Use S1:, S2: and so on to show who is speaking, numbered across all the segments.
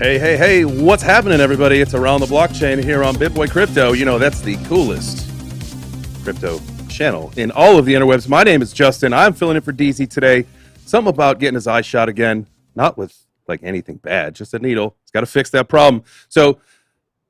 S1: Hey, what's happening, everybody? It's Around the Blockchain here on BitBoy Crypto. You know, that's the coolest crypto channel in all of the interwebs. My name is Justin. I'm filling in for DZ today. Something about getting his eye shot again, not with like anything bad, just a needle. He's got to fix that problem. So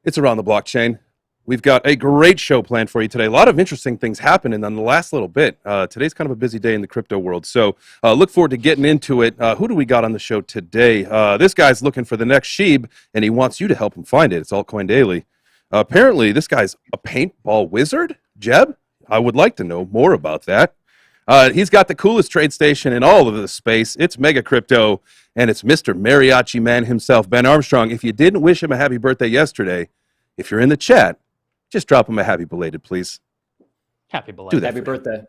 S1: it's Around the Blockchain. We've got a great show planned for you today. A lot of interesting things happening on the last little bit. Today's kind of a busy day in the crypto world. So look forward to getting into it. Who do we got on the show today? This guy's looking for the next Sheeb, and he wants you to help him find it. It's Altcoin Daily. Apparently, this guy's a paintball wizard. Jebb, I would like to know more about that. He's got the coolest trade station in all of this space. It's Mega Crypto, and it's Mr. Mariachi Man himself, Ben Armstrong. If you didn't wish him a happy birthday yesterday, if you're in the chat, just drop him a happy belated, please.
S2: Happy belated.
S3: Happy birthday.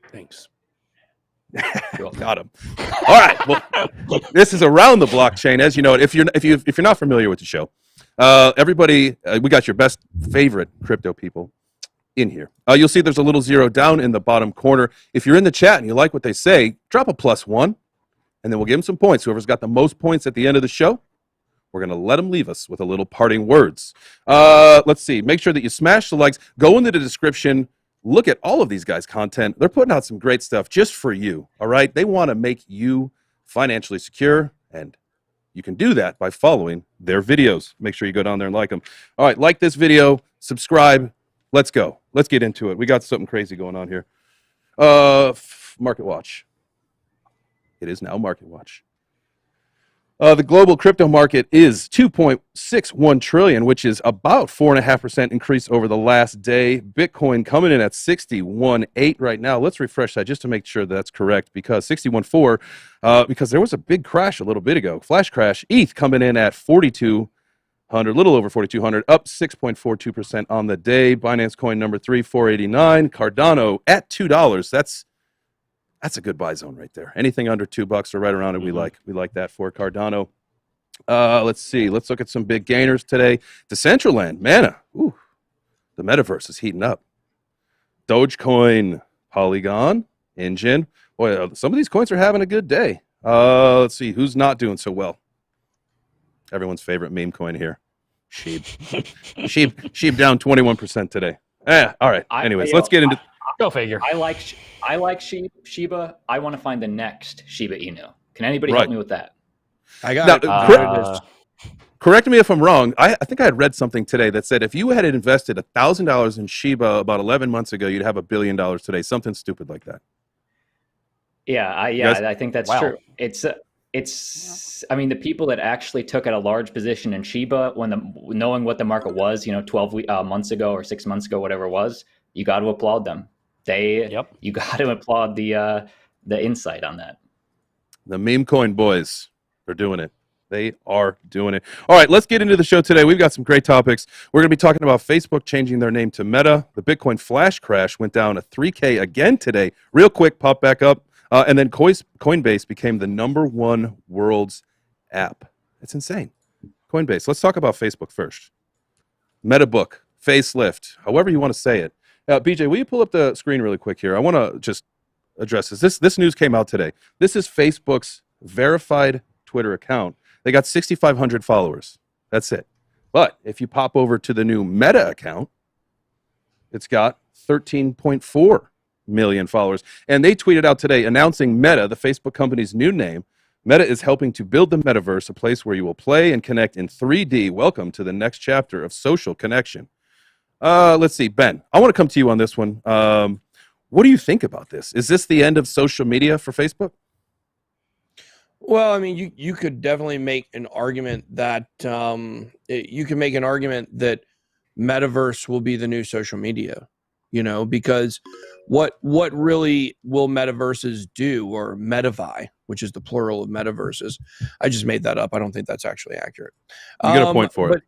S1: Thanks. Got him. All right. Well, this is Around the Blockchain. As you know, if you're not familiar with the show, everybody, we got your best favorite crypto people in here. You'll see there's a little zero down in the bottom corner. If you're in the chat and you like what they say, drop a +1, and then we'll give them some points. Whoever's got the most points at the end of the show, we're going to let them leave us with a little parting words. Let's see. Make sure that you smash the likes. Go into the description. Look at all of these guys' content. They're putting out some great stuff just for you, all right? They want to make you financially secure, and you can do that by following their videos. Make sure you go down there and like them. All right, like this video, subscribe. Let's go. Let's get into it. We got something crazy going on here. Market Watch. It is now Market Watch. The global crypto market is 2.61 trillion, which is about 4.5% increase over the last day. Bitcoin coming in at 61.8 right now. Let's refresh that just to make sure that's correct, because 61.4, because there was a big crash a little bit ago. Flash crash. ETH coming in at 4,200, little over 4,200, up 6.42% on the day. Binance Coin number 3, 489. Cardano at $2. That's a good buy zone right there. Anything under $2 or right around it, we like that for Cardano. Let's see. Let's look at some big gainers today. Decentraland, Mana. Ooh, the Metaverse is heating up. Dogecoin, Polygon, Engine. Boy, some of these coins are having a good day. Let's see. Who's not doing so well? Everyone's favorite meme coin here. Sheeb. Sheeb down 21% today. All right. Anyways, let's get into...
S2: Go figure.
S3: I like Shiba. I want to find the next Shiba Inu. Can anybody help me with that?
S4: I got
S1: it. Correct me if I'm wrong. I think I had read something today that said if you had invested $1,000 in Shiba about 11 months ago, you'd have $1 billion today. Something stupid like that.
S3: Yeah, I think that's true. It's. I mean, the people that actually took out a large position in Shiba knowing what the market was, 12 months ago or 6 months ago, whatever it was, you got to applaud them. You got to applaud the insight on that.
S1: The meme coin boys are doing it. They are doing it. All right, let's get into the show today. We've got some great topics. We're going to be talking about Facebook changing their name to Meta. The Bitcoin flash crash went down to 3K again today. Real quick, pop back up. And then Coinbase became the #1 world's app. It's insane. Coinbase. Let's talk about Facebook first. MetaBook, facelift, however you want to say it. BJ, will you pull up the screen really quick here? I want to just address this. This news came out today. This is Facebook's verified Twitter account. They got 6,500 followers. That's it. But if you pop over to the new Meta account, it's got 13.4 million followers. And they tweeted out today announcing Meta, the Facebook company's new name. Meta is helping to build the Metaverse, a place where you will play and connect in 3D. Welcome to the next chapter of social connection. Let's see, Ben, I want to come to you on this one. What do you think about this? Is this the end of social media for Facebook?
S4: Well, I mean, you could definitely make an argument that Metaverse will be the new social media, because what really will metaverses do, or metavai, which is the plural of metaverses? I just made that up. I don't think that's actually accurate.
S1: You get a point for it.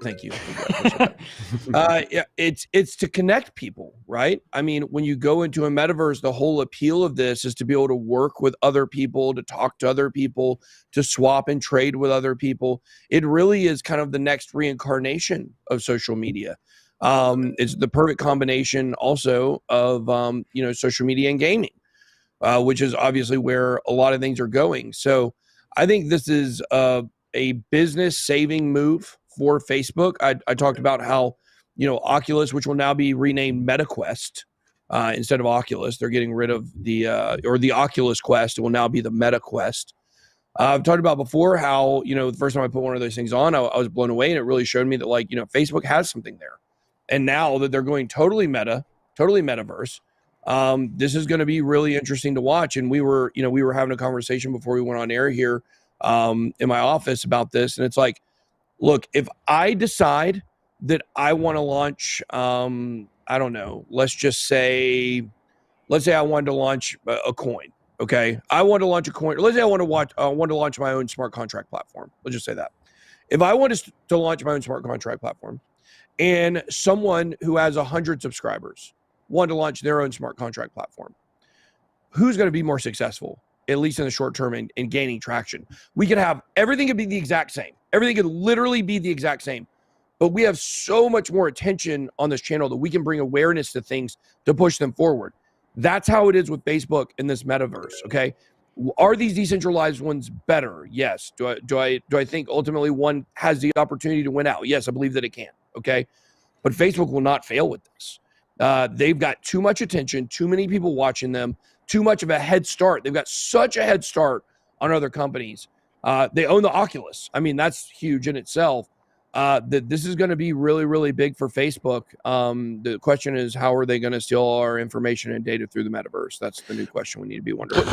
S4: Thank you. Yeah, it's to connect people, right? I mean, when you go into a metaverse, the whole appeal of this is to be able to work with other people, to talk to other people, to swap and trade with other people. It really is kind of the next reincarnation of social media. It's the perfect combination also of social media and gaming, which is obviously where a lot of things are going. So I think this is a business saving move for Facebook. I talked about how, Oculus, which will now be renamed MetaQuest instead of Oculus, they're getting rid of the Oculus Quest. It will now be the MetaQuest. I've talked about before how, the first time I put one of those things on, I was blown away, and it really showed me that, like, Facebook has something there. And now that they're going totally metaverse, this is going to be really interesting to watch. And we were having a conversation before we went on air here in my office about this. And it's like, look, if I decide that I want to launch, I don't know, let's say I wanted to launch a coin. Okay, I want to launch a coin. Let's say I want to launch my own smart contract platform. Let's just say that. If I wanted to launch my own smart contract platform, and someone who has 100 subscribers wanted to launch their own smart contract platform, who's going to be more successful, at least in the short term, in gaining traction? We could have everything could be the exact same. Everything could literally be the exact same. But we have so much more attention on this channel that we can bring awareness to things to push them forward. That's how it is with Facebook in this metaverse. Okay, are these decentralized ones better? Yes. Do I think ultimately one has the opportunity to win out? Yes, I believe that it can. Okay, but Facebook will not fail with this. They've got too much attention, too many people watching them, too much of a head start. They've got such a head start on other companies. They own the Oculus. I mean, that's huge in itself. That this is going to be really, really big for Facebook. The question is, how are they going to steal our information and data through the metaverse? That's the new question we need to be wondering.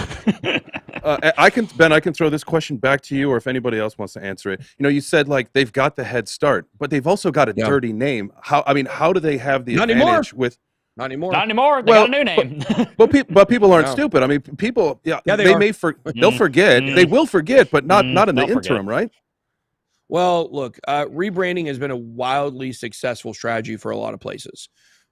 S1: Ben, I can throw this question back to you, or if anybody else wants to answer it. You said like they've got the head start, but they've also got a dirty name. How do they have the advantage with?
S2: Not anymore. They got a new name.
S1: but people aren't stupid. I mean, people. They'll forget. They will forget, but not in the interim, right?
S4: Well, look, rebranding has been a wildly successful strategy for a lot of places.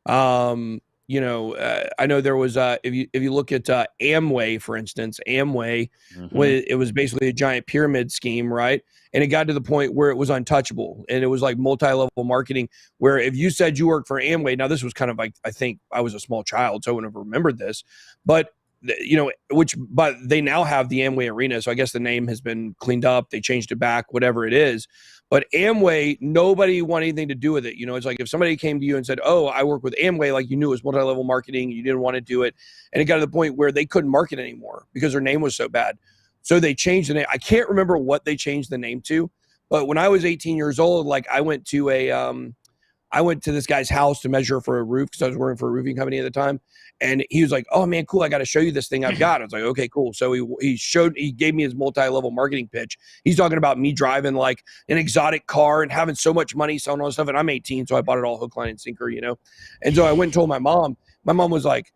S4: I know there was if you look at Amway, for instance, Amway, it was basically a giant pyramid scheme, right? And it got to the point where it was untouchable, and it was like multi-level marketing. Where if you said you worked for Amway, now this was kind of like, I think I was a small child, so I wouldn't have remembered this, but but they now have the Amway Arena. So I guess the name has been cleaned up. They changed it back, whatever it is. But Amway, nobody wanted anything to do with it. It's like if somebody came to you and said, oh, I work with Amway, like you knew it was multi-level marketing, you didn't want to do it. And it got to the point where they couldn't market anymore because their name was so bad. So they changed the name. I can't remember what they changed the name to, but when I was 18 years old, like I went to this guy's house to measure for a roof because I was working for a roofing company at the time. And he was like, oh man, cool. I got to show you this thing I've got. I was like, okay, cool. So he gave me his multi-level marketing pitch. He's talking about me driving like an exotic car and having so much money, selling all this stuff. And I'm 18. So I bought it all hook, line, and sinker, And so I went and told my mom. My mom was like,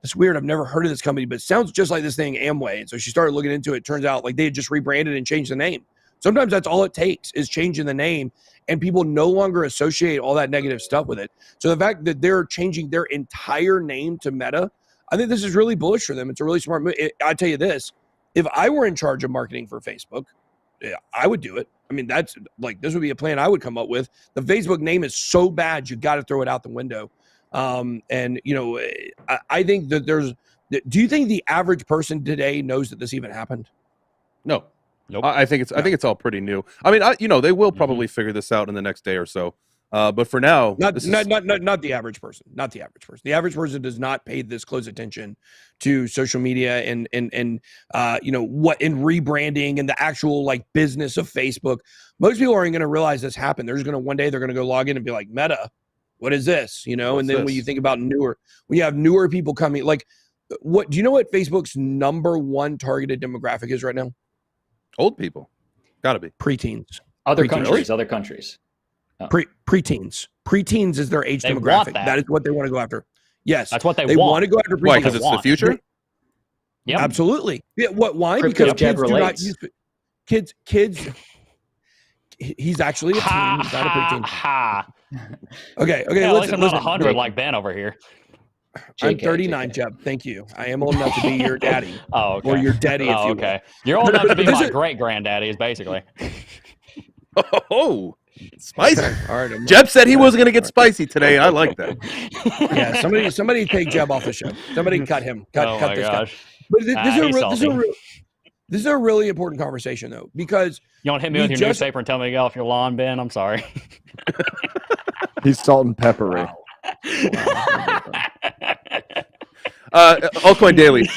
S4: it's weird. I've never heard of this company, but it sounds just like this thing, Amway. And so she started looking into it. Turns out like they had just rebranded and changed the name. Sometimes that's all it takes is changing the name, and people no longer associate all that negative stuff with it. So the fact that they're changing their entire name to Meta, I think this is really bullish for them. It's a really smart move. I tell you this, if I were in charge of marketing for Facebook, I would do it. I mean, that's like, this would be a plan I would come up with. The Facebook name is so bad, you got to throw it out the window. I think that do you think the average person today knows that this even happened?
S1: No. Nope. I think it's all pretty new. I mean, they will probably figure this out in the next day or so. But for now,
S4: not the average person. Not the average person. The average person does not pay this close attention to social media and what in rebranding and the actual like business of Facebook. Most people aren't going to realize this happened. They're just going to one day they're going to go log in and be like, Meta, what is this? And then when you think about when you have newer people coming, like, do you know what Facebook's number one targeted demographic is right now?
S1: Old people, gotta be
S4: preteens.
S3: Other countries. Oh.
S4: Preteens is their age demographic. That is what they want to go after. Yes,
S2: that's what
S4: they want to go after.
S1: Why? Because it's the future.
S4: Yeah, absolutely. Yeah, why? Because kids do not use kids. He's actually a teen. He's not a preteen. Okay.
S2: Yeah, listen, not 100 like Ben over here.
S4: I'm 39, Jeb. Thank you. I am old enough to be your daddy.
S2: Oh, okay.
S4: Or your daddy, if you
S2: will. You're old enough to be my great-granddaddy, is basically.
S1: Oh, spicy.
S4: All right.
S1: Jeb said he wasn't going to get spicy today. I like that.
S4: Yeah, somebody take Jeb off the show. Somebody cut him. Cut this guy. But This is a really important conversation, though, because
S2: you want to hit me with your newspaper and tell me to get off your lawn, Ben? I'm sorry.
S5: He's salt and peppery.
S4: Wow.
S1: Altcoin Daily.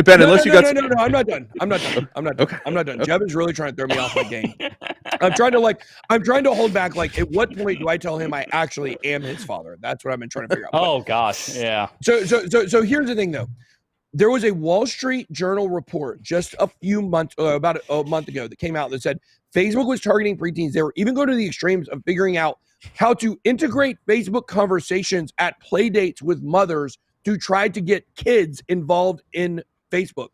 S1: Ben, unless you got
S4: no, I'm not done.
S1: Okay.
S4: I'm not done. Jebb is really trying to throw me off my game. I'm trying to hold back. Like, at what point do I tell him I actually am his father? That's what I've been trying to figure out.
S2: Oh gosh, yeah.
S4: So here's the thing, though. There was a Wall Street Journal report just a few months, about a month ago, that came out that said Facebook was targeting preteens. They were even going to the extremes of figuring out how to integrate Facebook conversations at play dates with mothers to try to get kids involved in Facebook.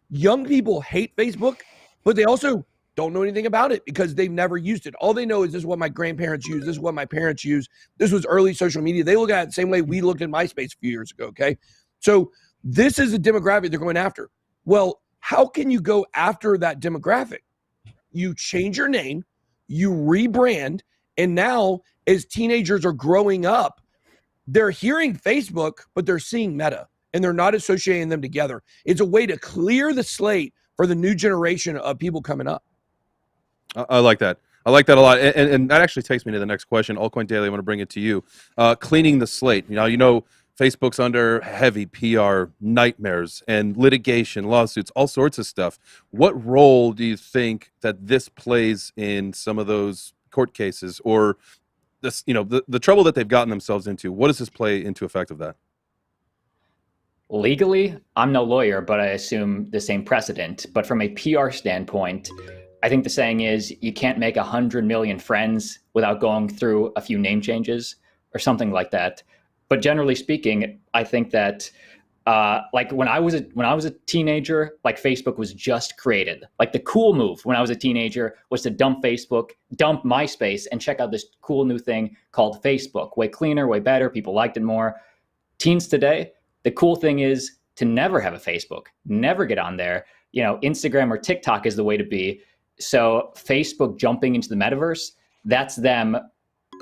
S4: Young people hate Facebook, but they also don't know anything about it because they've never used it. All they know is this is what my grandparents use. This is what my parents use. This was early social media. They look at it the same way we looked at MySpace a few years ago, okay? So this is a demographic they're going after. Well, how can you go after that demographic? You change your name, you rebrand, and now as teenagers are growing up, they're hearing Facebook, but they're seeing Meta, and they're not associating them together. It's a way to clear the slate for the new generation of people coming up.
S1: I like that. I like that a lot. And that actually takes me to the next question. Altcoin Daily, I'm going to bring it to you. Cleaning the slate. You know, Facebook's under heavy PR nightmares and litigation, lawsuits, all sorts of stuff. What role do you think that this plays in some of those court cases, or this, the trouble that they've gotten themselves into? What does this play into effect of that?
S3: Legally, I'm no lawyer, but I assume the same precedent. But from a PR standpoint, I think the saying is you can't make 100 million friends without going through a few name changes or something like that. But generally speaking, I think that like when I was a teenager, like Facebook was just created. Like the cool move when I was a teenager was to dump Facebook, dump MySpace, and check out this cool new thing called Facebook. Way cleaner, way better. People liked it more. Teens today, the cool thing is to never have a Facebook, never get on there. Instagram or TikTok is the way to be. So Facebook jumping into the metaverse, that's them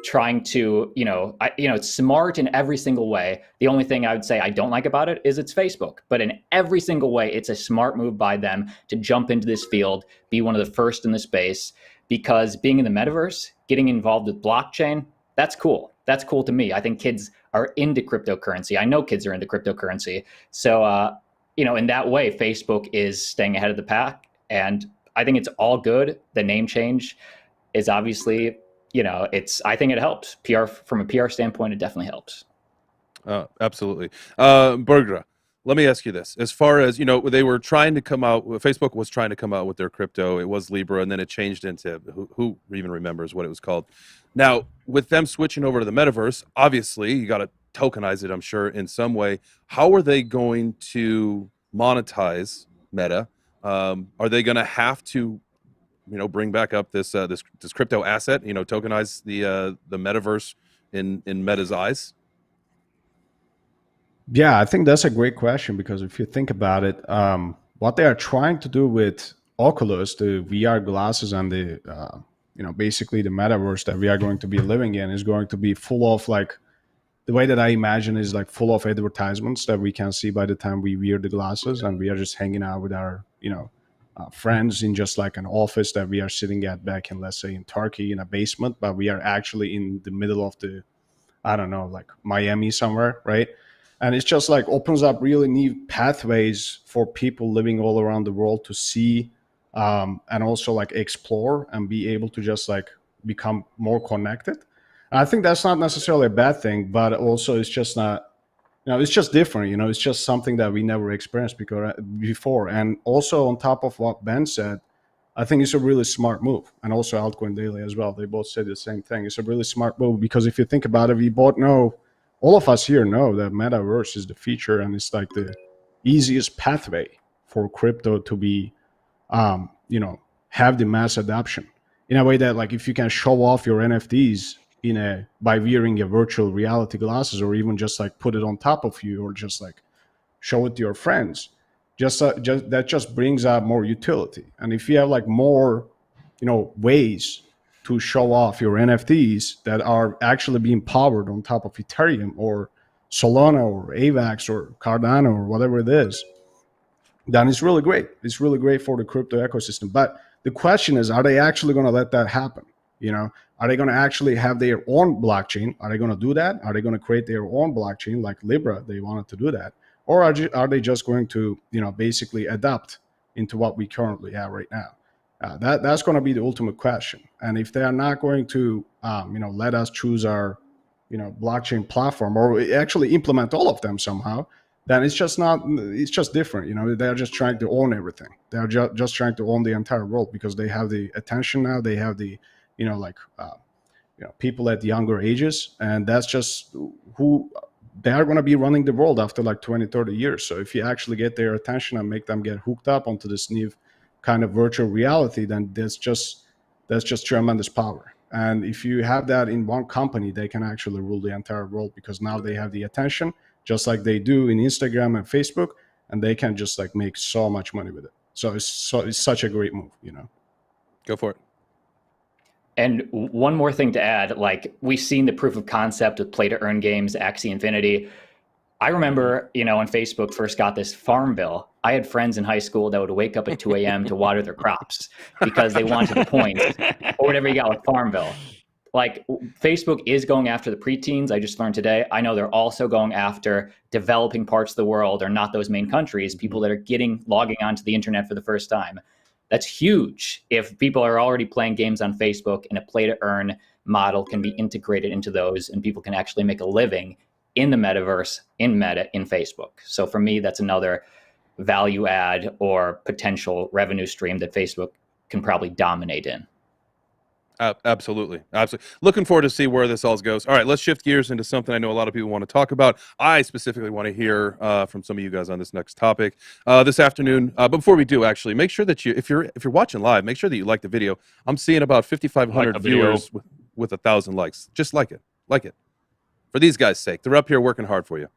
S3: trying to, it's smart in every single way. The only thing I would say I don't like about it is it's Facebook. But in every single way, it's a smart move by them to jump into this field, be one of the first in the space, because being in the metaverse, getting involved with blockchain, that's cool. That's cool to me. I think kids are into cryptocurrency. I know kids are into cryptocurrency. So, in that way, Facebook is staying ahead of the pack. And I think it's all good. The name change is obviously, I think it helps. From a PR standpoint, it definitely helps.
S1: Absolutely. Bugra, let me ask you this. As far as, they were trying to come out, Facebook was trying to come out with their crypto. It was Libra, and then it changed into, who even remembers what it was called? Now, with them switching over to the metaverse, obviously, you got to tokenize it, I'm sure, in some way. How are they going to monetize Meta? Are they going to have to, bring back up this crypto asset, tokenize the metaverse in Meta's eyes?
S6: Yeah, I think that's a great question, because if you think about it, what they are trying to do with Oculus, the VR glasses, and the basically the metaverse that we are going to be living in, is going to be full of, like, the way that I imagine is like full of advertisements that we can see by the time we wear the glasses, and we are just hanging out with our friends in just like an office that we are sitting at back in, let's say, in Turkey in a basement, but we are actually in the middle of the, I don't know, like Miami somewhere, right? And it's just like opens up really neat pathways for people living all around the world to see and also like explore and be able to just like become more connected. And I think that's not necessarily a bad thing, but also it's just not, it's just different, it's just something that we never experienced before. And also on top of what Ben said, I think it's a really smart move. And also Altcoin Daily as well. They both said the same thing. It's a really smart move because if you think about it, we both know, all of us here know that Metaverse is the future, and it's like the easiest pathway for crypto to be, have the mass adoption in a way that, like, if you can show off your NFTs by wearing a virtual reality glasses, or even just like put it on top of you, or just like show it to your friends, that just brings out more utility. And if you have like more, ways to show off your NFTs that are actually being powered on top of Ethereum or Solana or AVAX or Cardano or whatever it is, then it's really great. It's really great for the crypto ecosystem. But the question is, are they actually going to let that happen? You know, are they going to actually have their own blockchain? Are they going to do that? Are they going to create their own blockchain like Libra? They wanted to do that. Or are they just going to, you know, basically adapt into what we currently have right now? That's going to be the ultimate question. And if they are not going to, you know, let us choose our, you know, blockchain platform, or actually implement all of them somehow, then it's just not, it's just different. You know, they're just trying to own everything. They're just trying to own the entire world because they have the attention now. They have the, you know, like, you know, people at younger ages, and that's just who they are going to be running the world after like 20, 30 years. So if you actually get their attention and make them get hooked up onto this new kind of virtual reality, then that's just tremendous power. And if you have that in one company, they can actually rule the entire world because now they have the attention, just like they do in Instagram and Facebook, and they can just like make so much money with it. So it's such a great move, you know.
S1: Go for it.
S3: And one more thing to add, like we've seen the proof of concept with play to earn games, Axie Infinity. I remember, you know, when Facebook first got this farm bill, I had friends in high school that would wake up at 2 a.m. to water their crops because they wanted the points or whatever you got with farm bill. Like Facebook is going after the preteens. I just learned today. I know they're also going after developing parts of the world or not those main countries, people that are logging onto the internet for the first time. That's huge. If people are already playing games on Facebook and a play to earn model can be integrated into those and people can actually make a living in the metaverse, in Meta, in Facebook. So for me, that's another value add or potential revenue stream that Facebook can probably dominate in.
S1: Absolutely. Looking forward to see where this all goes. All right, let's shift gears into something I know a lot of people want to talk about. I specifically want to hear from some of you guys on this next topic this afternoon. But before we do, actually, make sure that if you're watching live, make sure that you like the video. I'm seeing about 5,500 viewers with 1,000 likes. Just like it, for these guys' sake. They're up here working hard for you.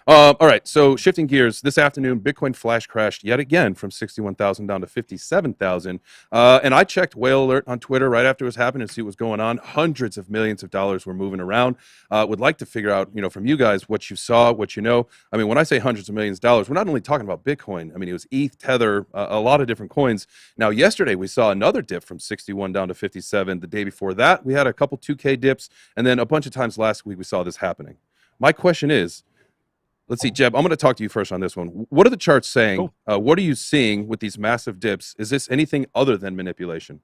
S1: All right, so shifting gears, this afternoon, Bitcoin flash crashed yet again from 61,000 down to 57,000. And I checked Whale Alert on Twitter right after it was happening to see what was going on. Hundreds of millions of dollars were moving around. Would like to figure out, you know, from you guys what you saw, what you know. I mean, when I say hundreds of millions of dollars, we're not only talking about Bitcoin. I mean, it was ETH, Tether, a lot of different coins. Now, yesterday we saw another dip from 61 down to 57. The day before that, we had a couple 2K dips. And then a bunch of times last week we saw this happening. My question is, let's see, Jeb, I'm going to talk to you first on this one. What are the charts saying? Cool. What are you seeing with these massive dips? Is this anything other than manipulation?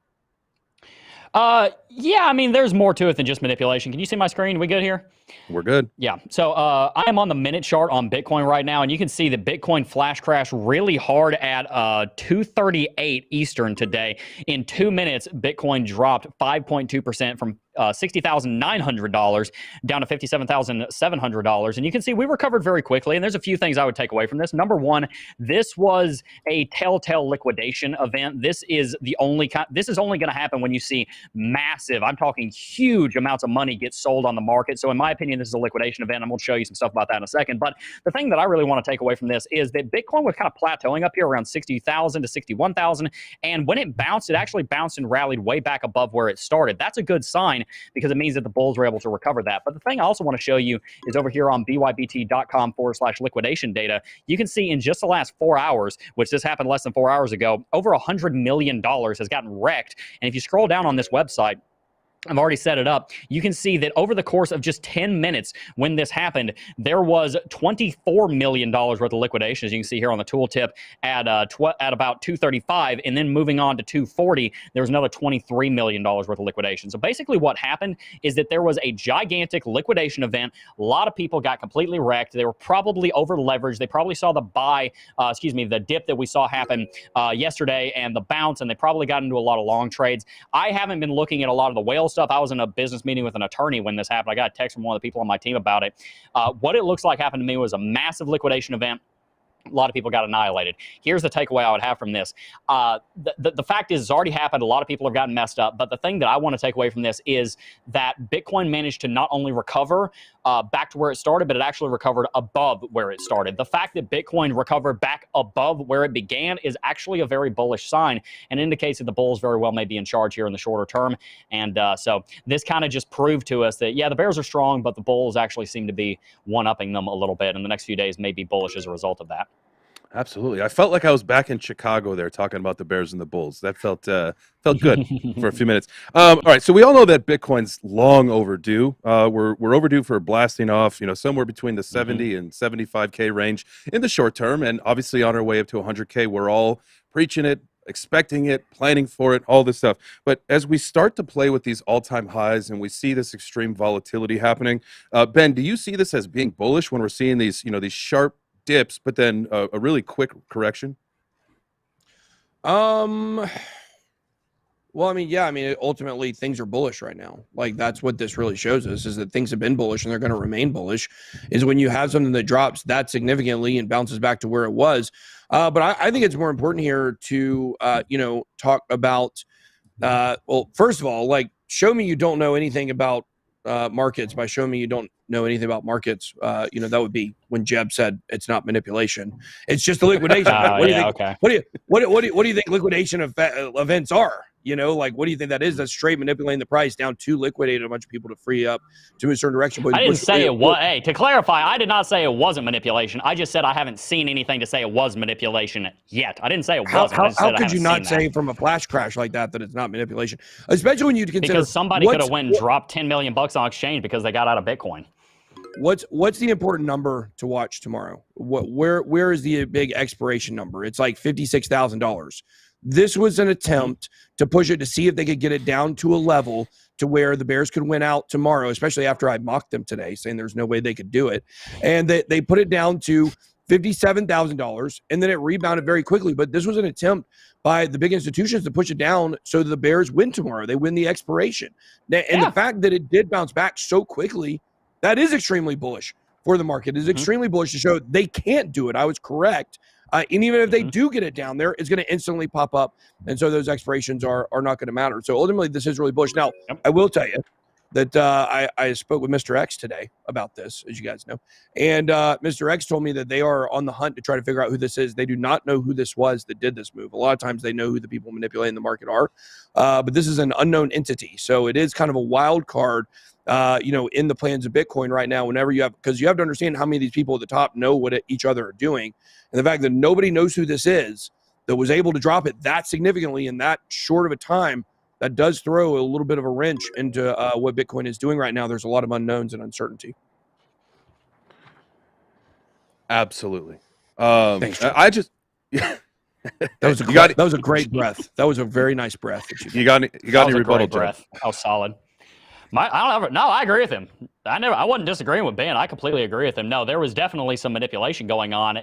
S2: Yeah, I mean, there's more to it than just manipulation. Can you see my screen? We good here?
S1: We're good.
S2: Yeah. So I am on the minute chart on Bitcoin right now, and you can see the Bitcoin flash crash really hard at 2:38 Eastern today. In 2 minutes, Bitcoin dropped 5.2% from $60,900 down to $57,700. And you can see we recovered very quickly. And there's a few things I would take away from this. Number one, this was a telltale liquidation event. This is only going to happen when you see massive, I'm talking huge amounts of money get sold on the market. So in my opinion, this is a liquidation event. I'm going to show you some stuff about that in a second. But the thing that I really want to take away from this is that Bitcoin was kind of plateauing up here around 60,000 to 61,000. And when it bounced, it actually bounced and rallied way back above where it started. That's a good sign, because it means that the bulls were able to recover that. But the thing I also want to show you is over here on bybt.com/liquidation data. You can see in just the last 4 hours, which this happened less than 4 hours ago, over $100 million has gotten wrecked. And if you scroll down on this website, I've already set it up. You can see that over the course of just 10 minutes when this happened, there was $24 million worth of liquidation, as you can see here on the tooltip, at about 235, and then moving on to 240, there was another $23 million worth of liquidation. So basically what happened is that there was a gigantic liquidation event. A lot of people got completely wrecked. They were probably over leveraged. They probably saw the dip that we saw happen yesterday and the bounce, and they probably got into a lot of long trades. I haven't been looking at a lot of the whale stuff. I was in a business meeting with an attorney when this happened. I got a text from one of the people on my team about it. What it looks like happened to me was a massive liquidation event. A lot of people got annihilated. Here's the takeaway I would have from this. The fact is, it's already happened. A lot of people have gotten messed up. But the thing that I want to take away from this is that Bitcoin managed to not only recover back to where it started, but it actually recovered above where it started. The fact that Bitcoin recovered back above where it began is actually a very bullish sign and indicates that the bulls very well may be in charge here in the shorter term. And so this kind of just proved to us that, yeah, the bears are strong, but the bulls actually seem to be one-upping them a little bit. And the next few days may be bullish as a result of that.
S1: Absolutely. I felt like I was back in Chicago there talking about the Bears and the Bulls. That felt good for a few minutes. All right, so we all know that Bitcoin's long overdue. We're overdue for blasting off, somewhere between the 70 and 75K range in the short term, and obviously on our way up to 100K. We're all preaching it, expecting it, planning for it, all this stuff. But as we start to play with these all-time highs and we see this extreme volatility happening, Ben, do you see this as being bullish when we're seeing these sharp dips, but then a really quick correction?
S4: Well, ultimately things are bullish right now. Like, that's what this really shows us, is that things have been bullish and they're going to remain bullish, is when you have something that drops that significantly and bounces back to where it was. But I think it's more important here to, talk about, well, first of all, like, show me you don't know anything about markets by showing me you don't know anything about markets. That would be when Jebb said it's not manipulation, it's just a liquidation. What do you think? Okay. What do you think liquidation events are? What do you think that is? That's straight manipulating the price down to liquidate a bunch of people to free up to a certain direction. But
S2: I didn't say it was. Hey, to clarify, I did not say it wasn't manipulation. I just said I haven't seen anything to say it was manipulation yet. I didn't say it wasn't.
S4: How could you not say from a flash crash like that it's not manipulation? Especially when you consider,
S2: because somebody could have went and dropped $10 million on exchange because they got out of Bitcoin.
S4: What's the important number to watch tomorrow? Where is the big expiration number? It's like $56,000. This was an attempt to push it to see if they could get it down to a level to where the Bears could win out tomorrow, especially after I mocked them today, saying there's no way they could do it. And they put it down to $57,000, and then it rebounded very quickly. But this was an attempt by the big institutions to push it down so that the Bears win tomorrow. They win the expiration. And the fact that it did bounce back so quickly, that is extremely bullish for the market. It is extremely bullish to show they can't do it. I was correct. And even if they do get it down there, it's going to instantly pop up. And so those expirations are not going to matter. So ultimately, this is really bullish. Now, I will tell you that I spoke with Mr. X today about this, as you guys know. And Mr. X told me that they are on the hunt to try to figure out who this is. They do not know who this was that did this move. A lot of times they know who the people manipulating the market are. But this is an unknown entity. So it is kind of a wild card, in the plans of Bitcoin right now, because you have to understand how many of these people at the top know what each other are doing. And the fact that nobody knows who this is that was able to drop it that significantly in that short of a time, that does throw a little bit of a wrench into what Bitcoin is doing right now. There's a lot of unknowns and uncertainty.
S1: Absolutely.
S4: Thanks,
S1: I just
S4: that was a great breath. That was a very nice breath.
S1: You got any rebuttal
S2: breath? How solid. I agree with him. I wasn't disagreeing with Ben. I completely agree with him. No, there was definitely some manipulation going on.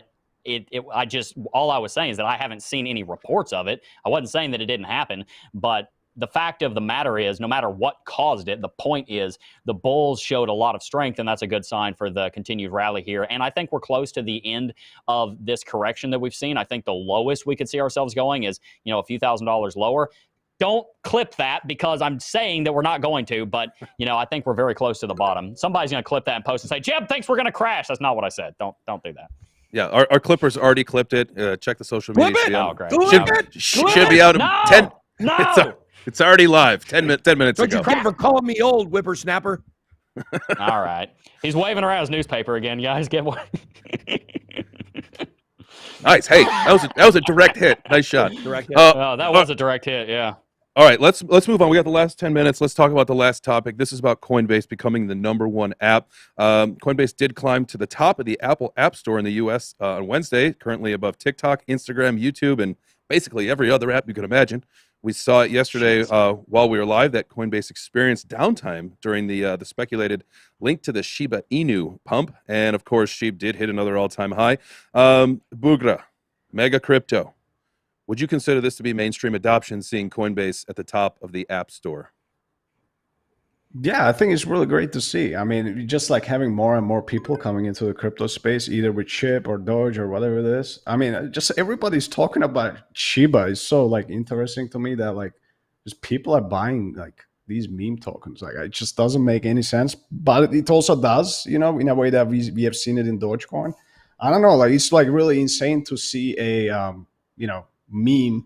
S2: All I was saying is that I haven't seen any reports of it. I wasn't saying that it didn't happen, but the fact of the matter is, no matter what caused it, the point is the bulls showed a lot of strength, and that's a good sign for the continued rally here. And I think we're close to the end of this correction that we've seen. I think the lowest we could see ourselves going is, a few $1,000s lower. Don't clip that because I'm saying that we're not going to, but, I think we're very close to the bottom. Somebody's going to clip that and post and say, Jebb thinks we're going to crash. That's not what I said. Don't do that.
S1: Yeah, our clippers already clipped it. Check the social media.
S2: Should
S1: be out in 10.
S2: No!
S1: It's already live 10 minutes ago.
S4: Don't you credit for calling me old, whippersnapper?
S2: All right. He's waving around his newspaper again, guys. Get one.
S1: Nice. Hey, that was a direct hit. Nice shot.
S4: Direct hit.
S2: That was a direct hit, yeah.
S1: All right, let's move on. We got the last 10 minutes. Let's talk about the last topic. This is about Coinbase becoming the #1 app. Coinbase did climb to the top of the Apple App Store in the U.S. On Wednesday, currently above TikTok, Instagram, YouTube, and basically every other app you could imagine. We saw it yesterday while we were live that Coinbase experienced downtime during the speculated link to the Shiba Inu pump. And, of course, SHIB did hit another all-time high. Bugra, mega crypto. Would you consider this to be mainstream adoption, seeing Coinbase at the top of the App Store?
S6: Yeah, I think it's really great to see. I mean, just like having more and more people coming into the crypto space, either with SHIB or Doge or whatever it is. I mean, just everybody's talking about Shiba. It's so like interesting to me that like just people are buying like these meme tokens. Like it just doesn't make any sense, but it also does, in a way that we have seen it in Dogecoin. I don't know, like it's like really insane to see a meme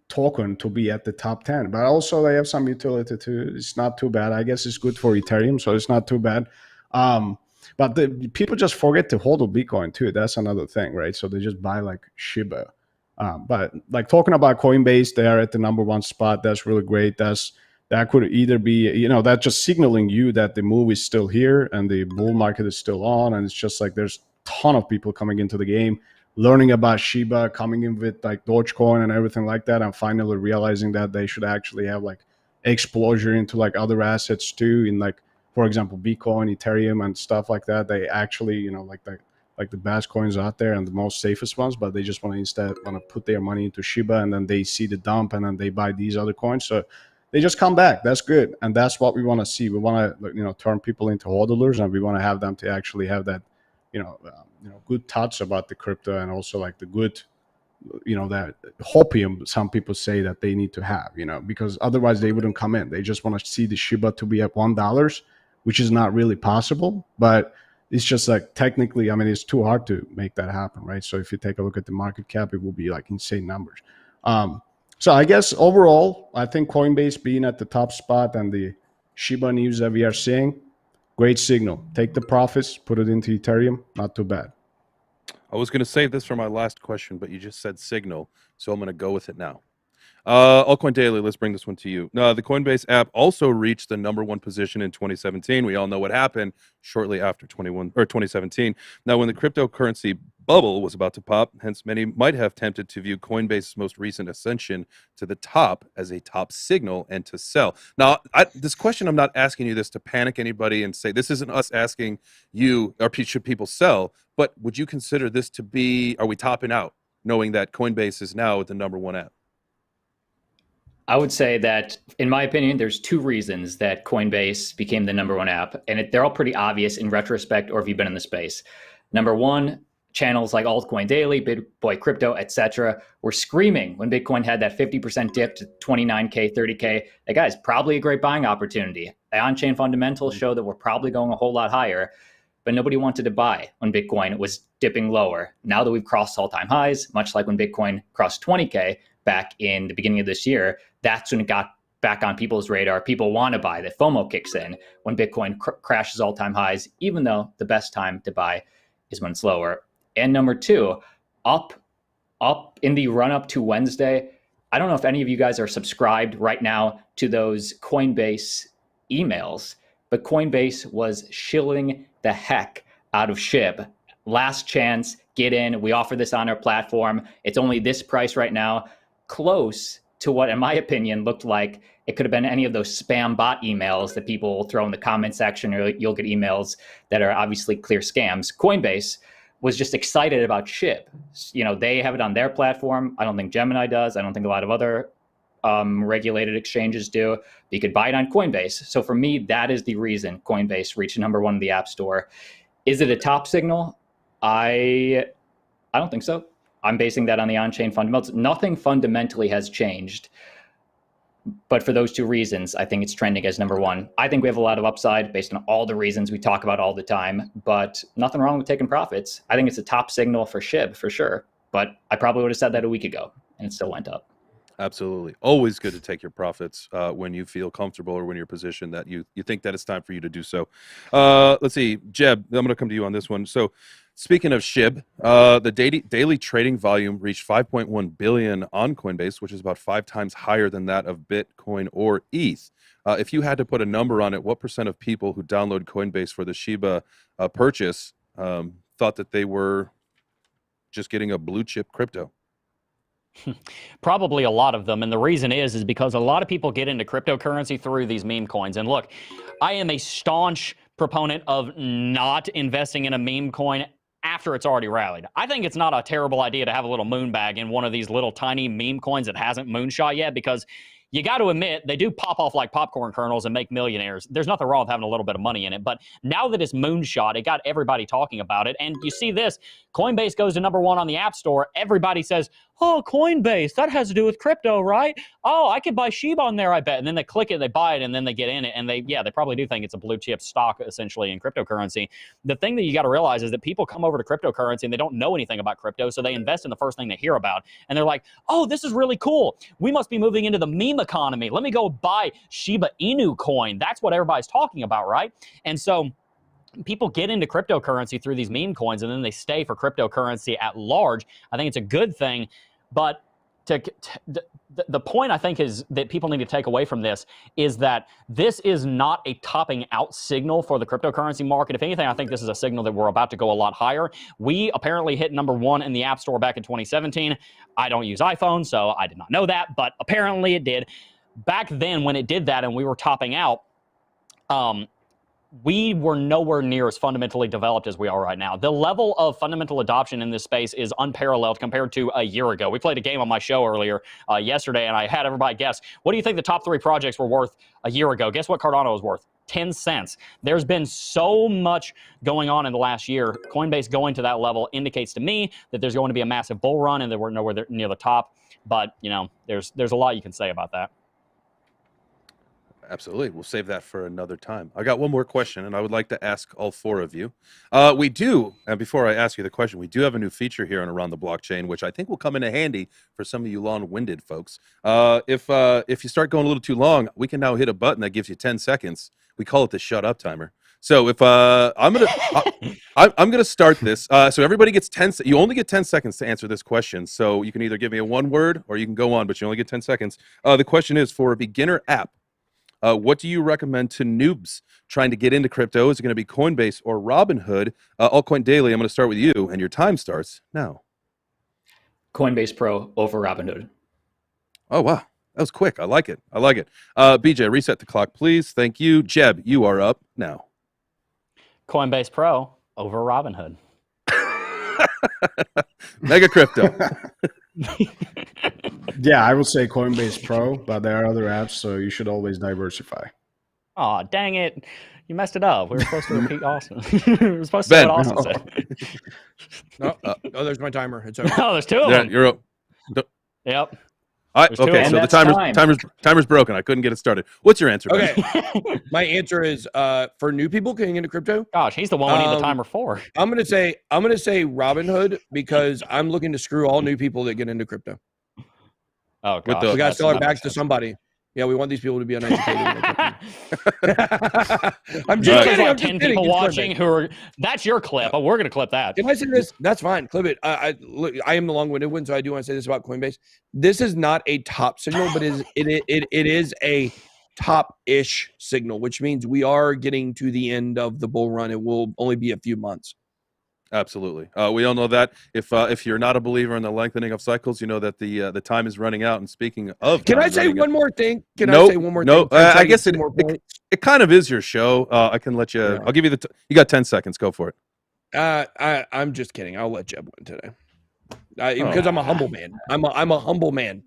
S6: token to be at the top 10, but also they have some utility too. It's not too bad. I guess it's good for Ethereum, so it's not too bad. But the people just forget to hold a Bitcoin too. That's another thing, right? So they just buy like Shiba. But like talking about Coinbase, they are at the #1 spot. That's really great. That could either be, that's just signaling you that the move is still here and the bull market is still on. And it's just like there's a ton of people coming into the game, learning about Shiba, coming in with like Dogecoin and everything like that, and finally realizing that they should actually have like exposure into like other assets too, in like, for example, Bitcoin, Ethereum, and stuff like that. They actually, like the best coins out there and the most safest ones, but they just want to put their money into Shiba, and then they see the dump and then they buy these other coins. So they just come back. That's good, and that's what we want to see. We want to turn people into hodlers, and we want to have them to actually have that good thoughts about the crypto, and also like the good that hopium some people say that they need to have, because otherwise they wouldn't come in. They just want to see the Shiba to be at $1, which is not really possible, but it's just like technically, I mean, it's too hard to make that happen, right? So if you take a look at the market cap, it will be like insane numbers. So I guess overall, I think Coinbase being at the top spot and the Shiba news that we are seeing, great signal. Take the profits, put it into Ethereum, not too bad.
S1: I was going to save this for my last question, but you just said signal, so I'm going to go with it now. Altcoin Daily, let's bring this one to you. The Coinbase app also reached the #1 position in 2017. We all know what happened shortly after 2017. Now, when the cryptocurrency bubble was about to pop, hence many might have tempted to view Coinbase's most recent ascension to the top as a top signal and to sell. Now, this question, I'm not asking you this to panic anybody and say this isn't us asking you, or should people sell, but would you consider this to be, are we topping out, knowing that Coinbase is now the #1 app?
S3: I would say that, in my opinion, there's two reasons that Coinbase became the #1 app, and they're all pretty obvious in retrospect, or if you've been in the space. Number one, channels like Altcoin Daily, Big Boy Crypto, etc., were screaming when Bitcoin had that 50% dip to 29K, 30K. That guy's probably a great buying opportunity. The on-chain fundamentals show that we're probably going a whole lot higher, but nobody wanted to buy when Bitcoin was dipping lower. Now that we've crossed all-time highs, much like when Bitcoin crossed 20K back in the beginning of this year, that's when it got back on people's radar. People want to buy. The FOMO kicks in when Bitcoin crashes all-time highs, even though the best time to buy is when it's lower. And number two, up in the run-up to Wednesday, I don't know if any of you guys are subscribed right now to those Coinbase emails, but Coinbase was shilling the heck out of SHIB. Last chance, get in. We offer this on our platform. It's only this price right now. Close to what, in my opinion, looked like it could have been any of those spam bot emails that people throw in the comment section, or you'll get emails that are obviously clear scams. Coinbase was just excited about SHIB. They have it on their platform. I don't think Gemini does. I don't think a lot of other regulated exchanges do. But you could buy it on Coinbase. So for me, that is the reason Coinbase reached #1 in the App Store. Is it a top signal? I don't think so. I'm basing that on the on-chain fundamentals. Nothing fundamentally has changed. But for those two reasons, I think it's trending as #1. I think we have a lot of upside based on all the reasons we talk about all the time, but nothing wrong with taking profits. I think it's a top signal for SHIB for sure, but I probably would have said that a week ago and it still went up.
S1: Absolutely. Always good to take your profits when you feel comfortable, or when you're positioned that you think that it's time for you to do so. Let's see, Jeb, I'm going to come to you on this one. So speaking of SHIB, the daily trading volume reached 5.1 billion on Coinbase, which is about 5 times higher than that of Bitcoin or ETH. If you had to put a number on it, what % of people who download Coinbase for the Shiba purchase thought that they were just getting a blue chip crypto?
S2: Probably a lot of them. And the reason is because a lot of people get into cryptocurrency through these meme coins. And look, I am a staunch proponent of not investing in a meme coin after it's already rallied. I think it's not a terrible idea to have a little moon bag in one of these little tiny meme coins that hasn't moonshot yet, because you got to admit, they do pop off like popcorn kernels and make millionaires. There's nothing wrong with having a little bit of money in it. But now that it's moonshot, it got everybody talking about it. And you see this, Coinbase goes to #1 on the App Store. Everybody says, oh, Coinbase, that has to do with crypto, right? Oh, I could buy Shiba on there, I bet. And then they click it, they buy it, and then they get in it. And they probably do think it's a blue chip stock, essentially, in cryptocurrency. The thing that you got to realize is that people come over to cryptocurrency and they don't know anything about crypto, so they invest in the first thing they hear about. And they're like, oh, this is really cool. We must be moving into the meme economy. Let me go buy Shiba Inu coin. That's what everybody's talking about, right? And so people get into cryptocurrency through these meme coins and then they stay for cryptocurrency at large. I think it's a good thing, but the point I think is that people need to take away from this is that this is not a topping out signal for the cryptocurrency market. If anything, I think this is a signal that we're about to go a lot higher. We apparently hit #1 in the App Store back in 2017. I don't use iPhone, so I did not know that, but apparently it did. Back then when it did that and we were topping out, we were nowhere near as fundamentally developed as we are right now. The level of fundamental adoption in this space is unparalleled compared to a year ago. We played a game on my show earlier yesterday, and I had everybody guess, what do you think the top 3 projects were worth a year ago? Guess what Cardano was worth? 10 cents. There's been so much going on in the last year. Coinbase going to that level indicates to me that there's going to be a massive bull run and that we're nowhere near the top. But, you know, there's a lot you can say about that.
S1: Absolutely. We'll save that for another time. I got one more question, and I would like to ask all 4 of you. We do, and before I ask you the question, we do have a new feature here on Around the Blockchain, which I think will come in handy for some of you long-winded folks. If you start going a little too long, we can now hit a button that gives you 10 seconds. We call it the shut up timer. So if I'm gonna start this. So everybody gets 10. You only get 10 seconds to answer this question. So you can either give me a 1 word or you can go on, but you only get 10 seconds. The question is, for a beginner app, what do you recommend to noobs trying to get into crypto? Is it going to be Coinbase or Robinhood? Altcoin Daily, I'm going to start with you, and your time starts now.
S3: Coinbase Pro over Robinhood.
S1: Oh, wow. That was quick. I like it. I like it. BJ, reset the clock, please. Thank you. Jeb, you are up now.
S2: Coinbase Pro over Robinhood.
S1: Mega crypto.
S6: Yeah, I would say Coinbase Pro, but there are other apps, so you should always diversify.
S2: Oh, dang it. You messed it up. We were supposed to repeat Austin. We were supposed to say what Austin said.
S4: Oh, there's my timer. It's over.
S2: Oh, there's 2 of them.
S1: You're up.
S2: Yep.
S1: All right, okay, so the timer's broken. I couldn't get it started. What's your answer?
S4: Okay. My answer is for new people getting into crypto.
S2: Gosh, he's the one we need the timer for.
S4: I'm gonna say Robinhood because I'm looking to screw all new people that get into crypto.
S2: Oh, gosh.
S4: We gotta sell our bags to somebody. Yeah, we want these people to be uneducated. I'm just kidding. I'm
S2: 10 people watching who are. That's your clip. Oh, we're gonna clip that.
S4: Can I say this? That's fine. Clip it. I am the long-winded one, so I do want to say this about Coinbase. This is not a top signal, but it is a top-ish signal, which means we are getting to the end of the bull run. It will only be a few months.
S1: Absolutely. We all know that. If you're not a believer in the lengthening of cycles, you know that the time is running out. And speaking of,
S4: can I say one more thing? Can I say one more thing?
S1: I guess it kind of is your show. I can let you. Yeah. I'll give you you got 10 seconds. Go for it.
S4: I'm just kidding. I'll let Jeb win today because I'm a humble man. I'm a humble man,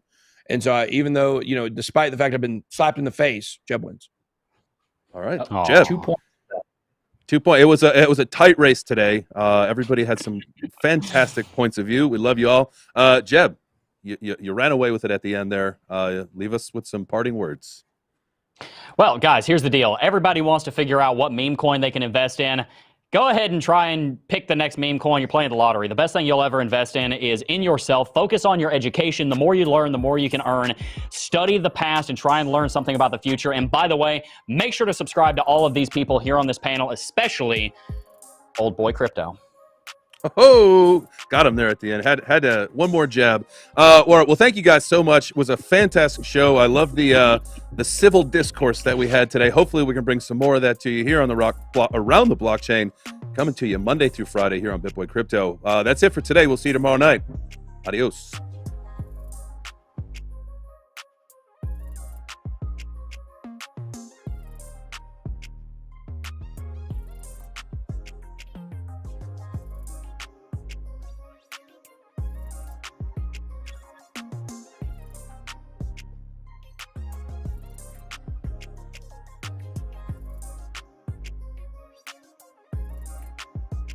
S4: and so even though despite the fact I've been slapped in the face, Jeb wins.
S1: All right, Jeb.
S3: 2 points.
S1: 2 points. It was a tight race today. Everybody had some fantastic points of view. We love you all. Jeb, you ran away with it at the end there. Leave us with some parting words.
S2: Well, guys, here's the deal. Everybody wants to figure out what meme coin they can invest in. Go ahead and try and pick the next meme coin. You're playing the lottery. The best thing you'll ever invest in is in yourself. Focus on your education. The more you learn, the more you can earn. Study the past and try and learn something about the future. And by the way, make sure to subscribe to all of these people here on this panel, especially Old Boy Crypto.
S1: Oh, got him there at the end. Had one more jab. Well, thank you guys so much. It was a fantastic show. I love the civil discourse that we had today. Hopefully, we can bring some more of that to you here on the Around the Blockchain, coming to you Monday through Friday here on BitBoy Crypto. That's it for today. We'll see you tomorrow night. Adios.